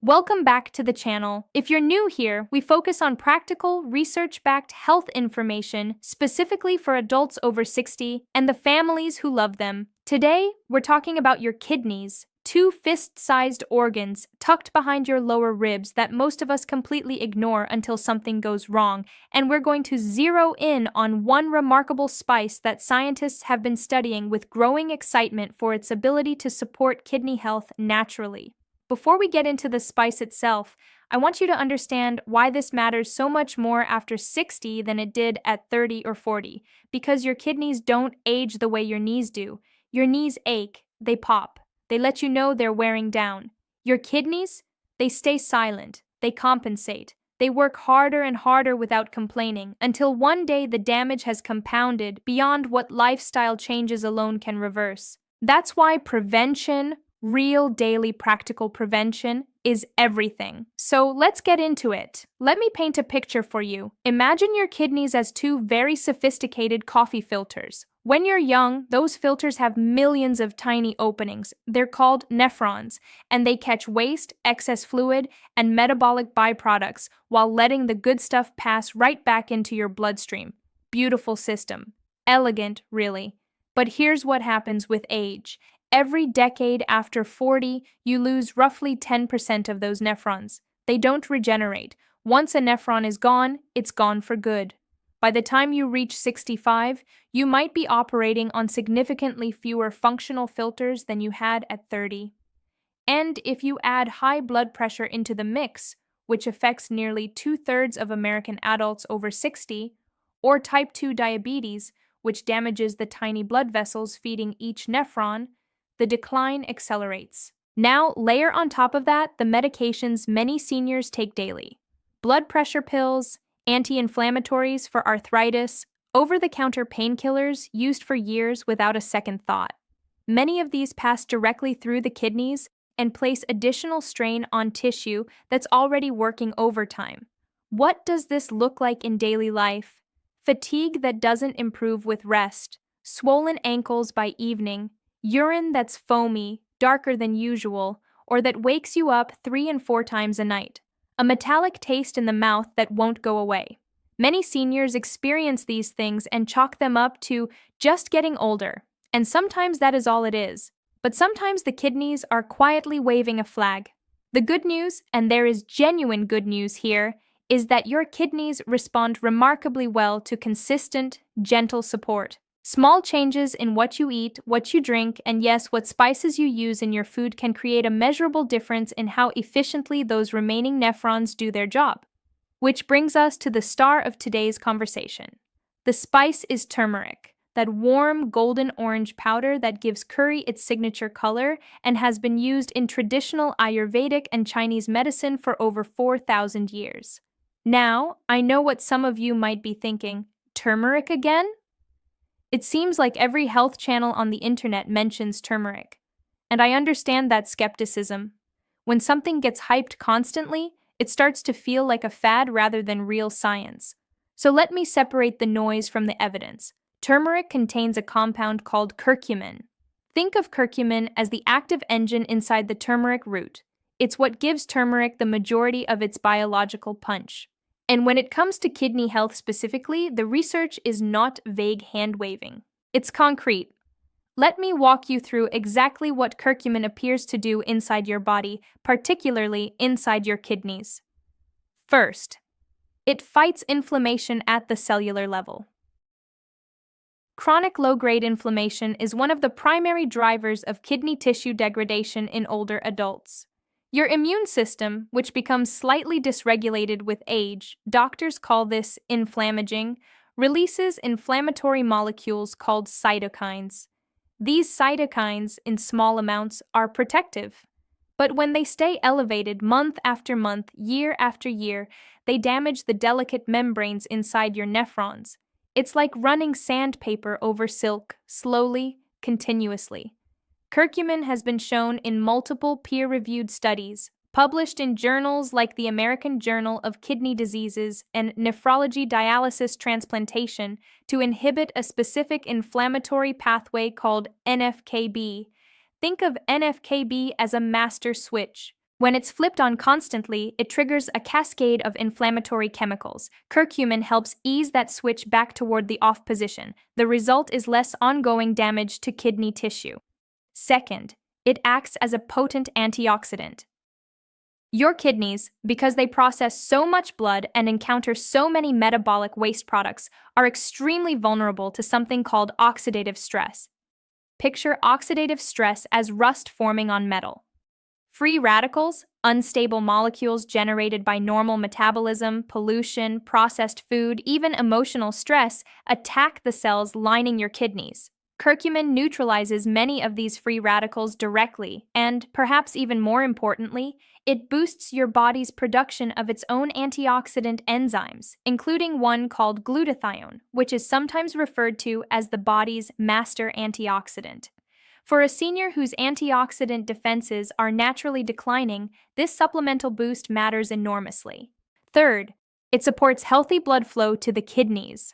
Welcome back to the channel. If you're new here, we focus on practical, research-backed health information specifically for adults over 60 and the families who love them. Today, we're talking about your kidneys, two fist-sized organs tucked behind your lower ribs that most of us completely ignore until something goes wrong, and we're going to zero in on one remarkable spice that scientists have been studying with growing excitement for its ability to support kidney health naturally. Before we get into the spice itself, I want you to understand why this matters so much more after 60 than it did at 30 or 40, because your kidneys don't age the way your knees do. Your knees ache, they pop, they let you know they're wearing down. Your kidneys, they stay silent, they compensate, they work harder and harder without complaining, until one day the damage has compounded beyond what lifestyle changes alone can reverse. That's why prevention, real daily practical prevention, is everything. So let's get into it. Let me paint a picture for you. Imagine your kidneys as two very sophisticated coffee filters. When you're young, those filters have millions of tiny openings. They're called nephrons, and they catch waste, excess fluid, and metabolic byproducts while letting the good stuff pass right back into your bloodstream. Beautiful system. Elegant, really. But here's what happens with age. Every decade after 40, you lose roughly 10% of those nephrons. They don't regenerate. Once a nephron is gone, it's gone for good. By the time you reach 65, you might be operating on significantly fewer functional filters than you had at 30. And if you add high blood pressure into the mix, which affects nearly 2/3 of American adults over 60, or type 2 diabetes, which damages the tiny blood vessels feeding each nephron, the decline accelerates. Now, layer on top of that the medications many seniors take daily. Blood pressure pills, anti-inflammatories for arthritis, over-the-counter painkillers used for years without a second thought. Many of these pass directly through the kidneys and place additional strain on tissue that's already working overtime. What does this look like in daily life? Fatigue that doesn't improve with rest, swollen ankles by evening, urine that's foamy, darker than usual, or that wakes you up 3 and 4 times a night. A metallic taste in the mouth that won't go away. Many seniors experience these things and chalk them up to just getting older, and sometimes that is all it is. But sometimes the kidneys are quietly waving a flag. The good news, and there is genuine good news here, is that your kidneys respond remarkably well to consistent, gentle support. Small changes in what you eat, what you drink, and yes, what spices you use in your food can create a measurable difference in how efficiently those remaining nephrons do their job. Which brings us to the star of today's conversation. The spice is turmeric, that warm golden orange powder that gives curry its signature color and has been used in traditional Ayurvedic and Chinese medicine for over 4,000 years. Now, I know what some of you might be thinking, turmeric again? It seems like every health channel on the internet mentions turmeric. And I understand that skepticism. When something gets hyped constantly, it starts to feel like a fad rather than real science. So let me separate the noise from the evidence. Turmeric contains a compound called curcumin. Think of curcumin as the active engine inside the turmeric root. It's what gives turmeric the majority of its biological punch. And when it comes to kidney health specifically, the research is not vague hand-waving. It's concrete. Let me walk you through exactly what curcumin appears to do inside your body, particularly inside your kidneys. First, it fights inflammation at the cellular level. Chronic low-grade inflammation is one of the primary drivers of kidney tissue degradation in older adults. Your immune system, which becomes slightly dysregulated with age, doctors call this inflammaging, releases inflammatory molecules called cytokines. These cytokines, in small amounts, are protective. But when they stay elevated month after month, year after year, they damage the delicate membranes inside your nephrons. It's like running sandpaper over silk, slowly, continuously. Curcumin has been shown in multiple peer-reviewed studies, published in journals like the American Journal of Kidney Diseases and Nephrology Dialysis Transplantation, to inhibit a specific inflammatory pathway called NFKB. Think of NFKB as a master switch. When it's flipped on constantly, it triggers a cascade of inflammatory chemicals. Curcumin helps ease that switch back toward the off position. The result is less ongoing damage to kidney tissue. Second, it acts as a potent antioxidant. Your kidneys, because they process so much blood and encounter so many metabolic waste products, are extremely vulnerable to something called oxidative stress. Picture oxidative stress as rust forming on metal. Free radicals, unstable molecules generated by normal metabolism, pollution, processed food, even emotional stress, attack the cells lining your kidneys. Curcumin neutralizes many of these free radicals directly, and, perhaps even more importantly, it boosts your body's production of its own antioxidant enzymes, including one called glutathione, which is sometimes referred to as the body's master antioxidant. For a senior whose antioxidant defenses are naturally declining, this supplemental boost matters enormously. Third, it supports healthy blood flow to the kidneys.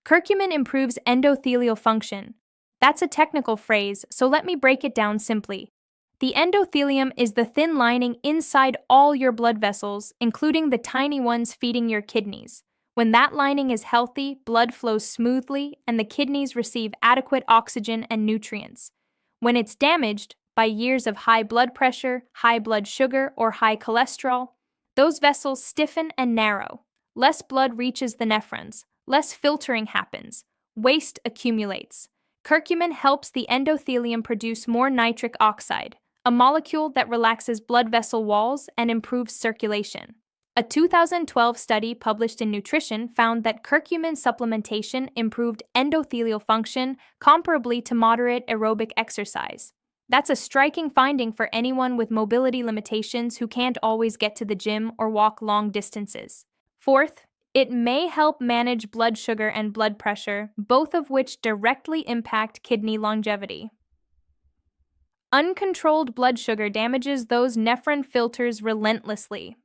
Curcumin improves endothelial function. That's a technical phrase, so let me break it down simply. The endothelium is the thin lining inside all your blood vessels, including the tiny ones feeding your kidneys. When that lining is healthy, blood flows smoothly and the kidneys receive adequate oxygen and nutrients. When it's damaged by years of high blood pressure, high blood sugar, or high cholesterol, those vessels stiffen and narrow. Less blood reaches the nephrons, less filtering happens, waste accumulates. Curcumin helps the endothelium produce more nitric oxide, a molecule that relaxes blood vessel walls and improves circulation. A 2012 study published in Nutrition found that curcumin supplementation improved endothelial function comparably to moderate aerobic exercise. That's a striking finding for anyone with mobility limitations who can't always get to the gym or walk long distances. Fourth, it may help manage blood sugar and blood pressure, both of which directly impact kidney longevity. Uncontrolled blood sugar damages those nephron filters relentlessly.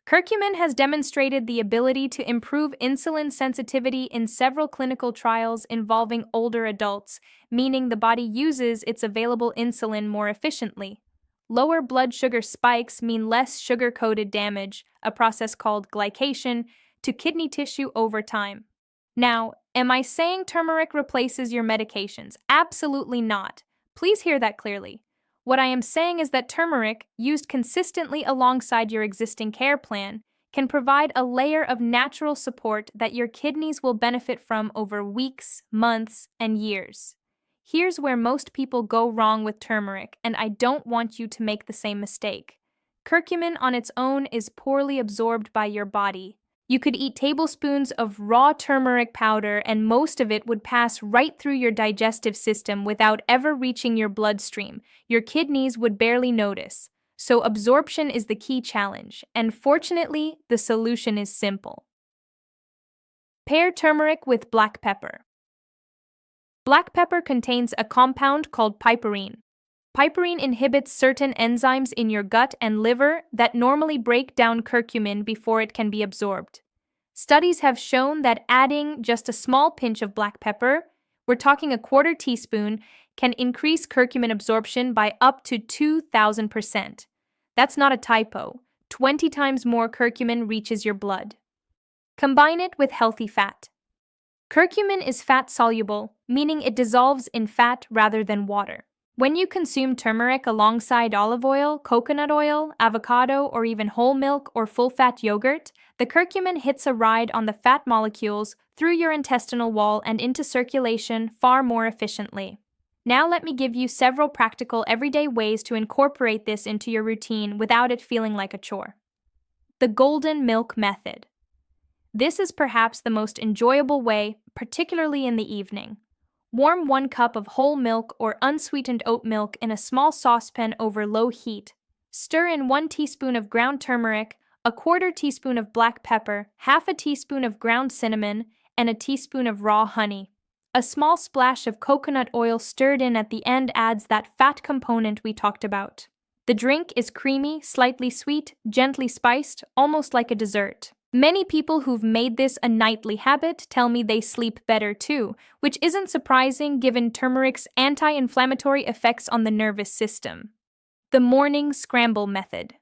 Curcumin has demonstrated the ability to improve insulin sensitivity in several clinical trials involving older adults, meaning the body uses its available insulin more efficiently. Lower blood sugar spikes mean less sugar-coated damage, a process called glycation, to kidney tissue over time. Now, am I saying turmeric replaces your medications? Absolutely not. Please hear that clearly. What I am saying is that turmeric, used consistently alongside your existing care plan, can provide a layer of natural support that your kidneys will benefit from over weeks, months, and years. Here's where most people go wrong with turmeric, and I don't want you to make the same mistake. Curcumin on its own is poorly absorbed by your body. You could eat tablespoons of raw turmeric powder and most of it would pass right through your digestive system without ever reaching your bloodstream. Your kidneys would barely notice. So absorption is the key challenge, and fortunately, the solution is simple. Pair turmeric with black pepper. Black pepper contains a compound called piperine. Piperine inhibits certain enzymes in your gut and liver that normally break down curcumin before it can be absorbed. Studies have shown that adding just a small pinch of black pepper, we're talking a quarter teaspoon, can increase curcumin absorption by up to 2,000%. That's not a typo. 20 times more curcumin reaches your blood. Combine it with healthy fat. Curcumin is fat-soluble, meaning it dissolves in fat rather than water. When you consume turmeric alongside olive oil, coconut oil, avocado, or even whole milk or full-fat yogurt, the curcumin hits a ride on the fat molecules through your intestinal wall and into circulation far more efficiently. Now let me give you several practical everyday ways to incorporate this into your routine without it feeling like a chore. The golden milk method. This is perhaps the most enjoyable way, particularly in the evening. Warm 1 cup of whole milk or unsweetened oat milk in a small saucepan over low heat. Stir in 1 teaspoon of ground turmeric, a quarter teaspoon of black pepper, half a teaspoon of ground cinnamon, and a teaspoon of raw honey. A small splash of coconut oil stirred in at the end adds that fat component we talked about. The drink is creamy, slightly sweet, gently spiced, almost like a dessert. Many people who've made this a nightly habit tell me they sleep better too, which isn't surprising given turmeric's anti-inflammatory effects on the nervous system. The morning scramble method.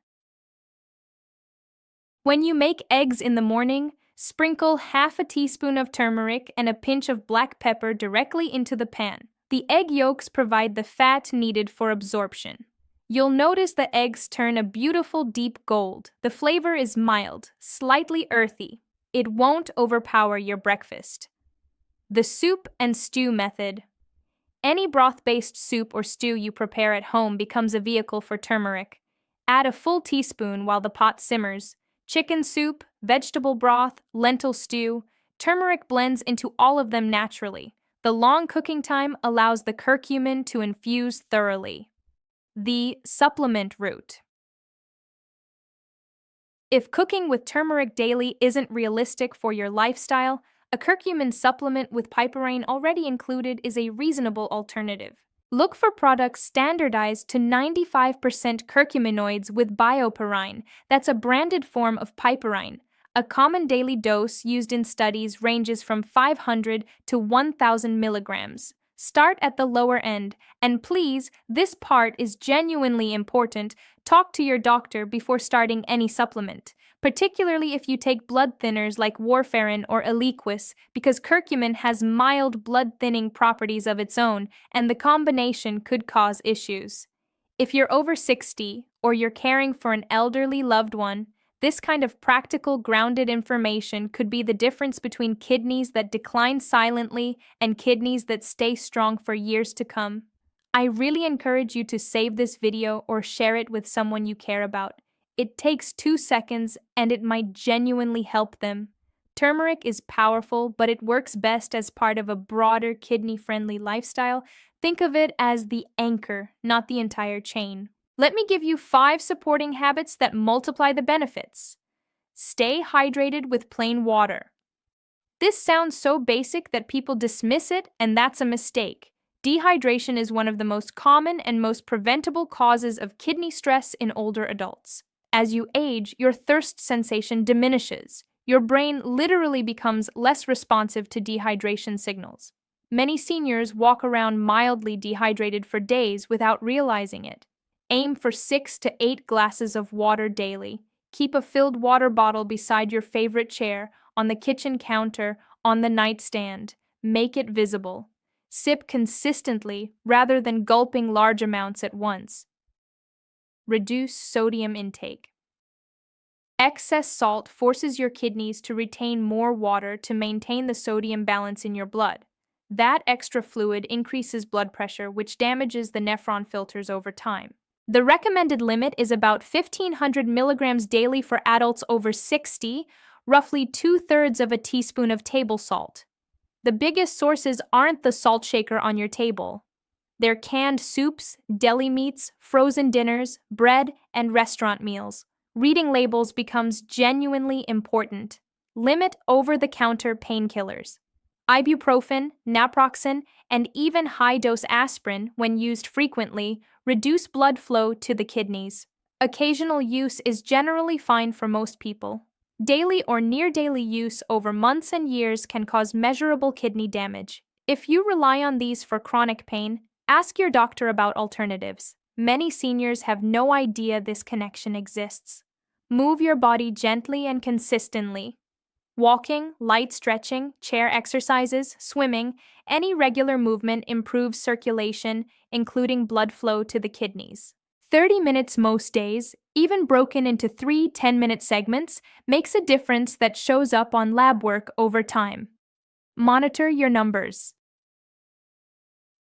When you make eggs in the morning, sprinkle half a teaspoon of turmeric and a pinch of black pepper directly into the pan. The egg yolks provide the fat needed for absorption. You'll notice the eggs turn a beautiful deep gold. The flavor is mild, slightly earthy. It won't overpower your breakfast. The soup and stew method. Any broth-based soup or stew you prepare at home becomes a vehicle for turmeric. Add a full teaspoon while the pot simmers. Chicken soup, vegetable broth, lentil stew, turmeric blends into all of them naturally. The long cooking time allows the curcumin to infuse thoroughly. The supplement route. If cooking with turmeric daily isn't realistic for your lifestyle, a curcumin supplement with piperine already included is a reasonable alternative. Look for products standardized to 95% curcuminoids with bioperine. That's a branded form of piperine. A common daily dose used in studies ranges from 500 to 1,000 milligrams. Start at the lower end, and please, this part is genuinely important. Talk to your doctor before starting any supplement, particularly if you take blood thinners like warfarin or Eliquis, because curcumin has mild blood-thinning properties of its own, and the combination could cause issues. If you're over 60 or you're caring for an elderly loved one, this kind of practical, grounded information could be the difference between kidneys that decline silently and kidneys that stay strong for years to come. I really encourage you to save this video or share it with someone you care about. It takes 2 seconds and it might genuinely help them. Turmeric is powerful, but it works best as part of a broader kidney-friendly lifestyle. Think of it as the anchor, not the entire chain. Let me give you 5 supporting habits that multiply the benefits. Stay hydrated with plain water. This sounds so basic that people dismiss it, and that's a mistake. Dehydration is one of the most common and most preventable causes of kidney stress in older adults. As you age, your thirst sensation diminishes. Your brain literally becomes less responsive to dehydration signals. Many seniors walk around mildly dehydrated for days without realizing it. Aim for 6 to 8 glasses of water daily. Keep a filled water bottle beside your favorite chair, on the kitchen counter, on the nightstand. Make it visible. Sip consistently rather than gulping large amounts at once. Reduce sodium intake. Excess salt forces your kidneys to retain more water to maintain the sodium balance in your blood. That extra fluid increases blood pressure, which damages the nephron filters over time. The recommended limit is about 1,500 milligrams daily for adults over 60, roughly 2/3 of a teaspoon of table salt. The biggest sources aren't the salt shaker on your table. They're canned soups, deli meats, frozen dinners, bread, and restaurant meals. Reading labels becomes genuinely important. Limit over-the-counter painkillers. Ibuprofen, naproxen, and even high-dose aspirin, when used frequently, reduce blood flow to the kidneys. Occasional use is generally fine for most people. Daily or near-daily use over months and years can cause measurable kidney damage. If you rely on these for chronic pain, ask your doctor about alternatives. Many seniors have no idea this connection exists. Move your body gently and consistently. Walking, light stretching, chair exercises, swimming, any regular movement improves circulation, including blood flow to the kidneys. 30 minutes most days, even broken into 3 10-minute segments, makes a difference that shows up on lab work over time. Monitor your numbers.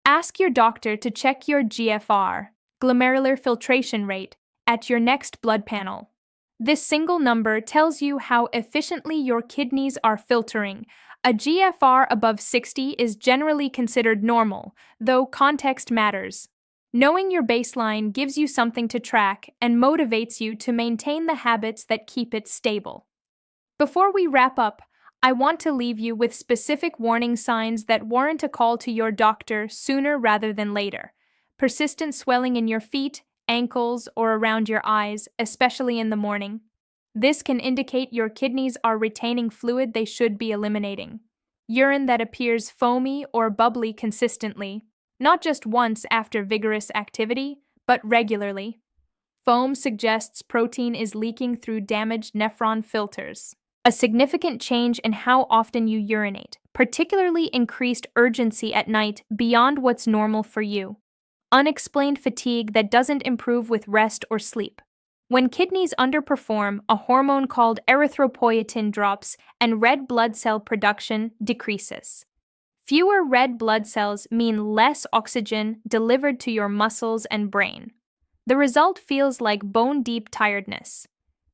Ask your doctor to check your GFR, glomerular filtration rate, at your next blood panel. This single number tells you how efficiently your kidneys are filtering. A GFR above 60 is generally considered normal, though context matters. Knowing your baseline gives you something to track and motivates you to maintain the habits that keep it stable. Before we wrap up, I want to leave you with specific warning signs that warrant a call to your doctor sooner rather than later. Persistent swelling in your feet, ankles, or around your eyes, especially in the morning. This can indicate your kidneys are retaining fluid they should be eliminating. Urine that appears foamy or bubbly consistently, not just once after vigorous activity, but regularly. foam suggests protein is leaking through damaged nephron filters. A significant change in how often you urinate, particularly increased urgency at night beyond what's normal for you. Unexplained fatigue that doesn't improve with rest or sleep. When kidneys underperform, a hormone called erythropoietin drops and red blood cell production decreases. Fewer red blood cells mean less oxygen delivered to your muscles and brain. The result feels like bone-deep tiredness,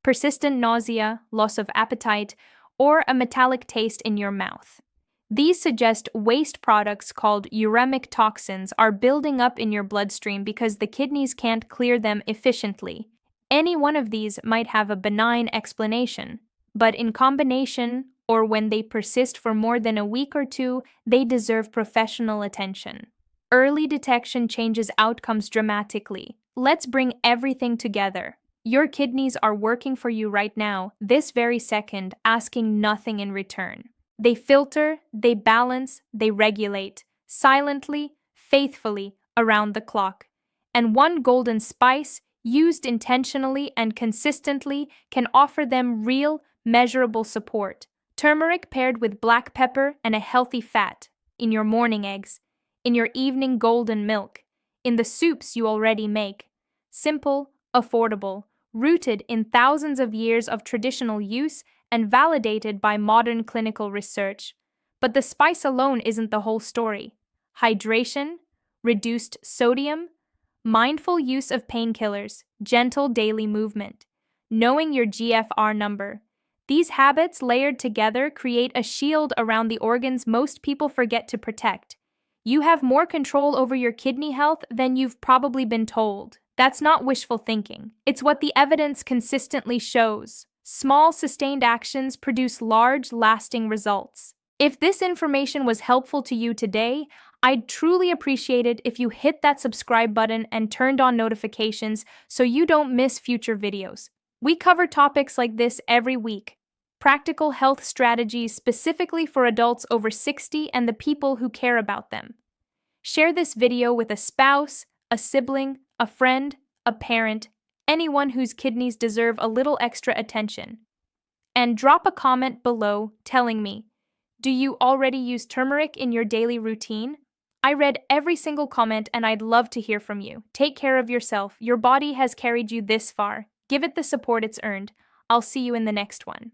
persistent nausea, loss of appetite, or a metallic taste in your mouth. These suggest waste products called uremic toxins are building up in your bloodstream because the kidneys can't clear them efficiently. Any one of these might have a benign explanation, but in combination, or when they persist for more than a week or two, they deserve professional attention. Early detection changes outcomes dramatically. Let's bring everything together. Your kidneys are working for you right now, this very second, asking nothing in return. They filter, they balance, they regulate, silently, faithfully, around the clock. And one golden spice, used intentionally and consistently, can offer them real, measurable support. Turmeric paired with black pepper and a healthy fat, in your morning eggs, in your evening golden milk, in the soups you already make. Simple, affordable, rooted in thousands of years of traditional use and validated by modern clinical research. But the spice alone isn't the whole story. Hydration, reduced sodium, mindful use of painkillers, gentle daily movement, knowing your GFR number. These habits layered together create a shield around the organs most people forget to protect. You have more control over your kidney health than you've probably been told. That's not wishful thinking. It's what the evidence consistently shows. Small, sustained actions produce large, lasting results. If this information was helpful to you today, I'd truly appreciate it if you hit that subscribe button and turned on notifications so you don't miss future videos. We cover topics like this every week. Practical health strategies specifically for adults over 60 and the people who care about them. Share this video with a spouse, a sibling, a friend, a parent, anyone whose kidneys deserve a little extra attention. And drop a comment below telling me, do you already use turmeric in your daily routine? I read every single comment and I'd love to hear from you. Take care of yourself. Your body has carried you this far. Give it the support it's earned. I'll see you in the next one.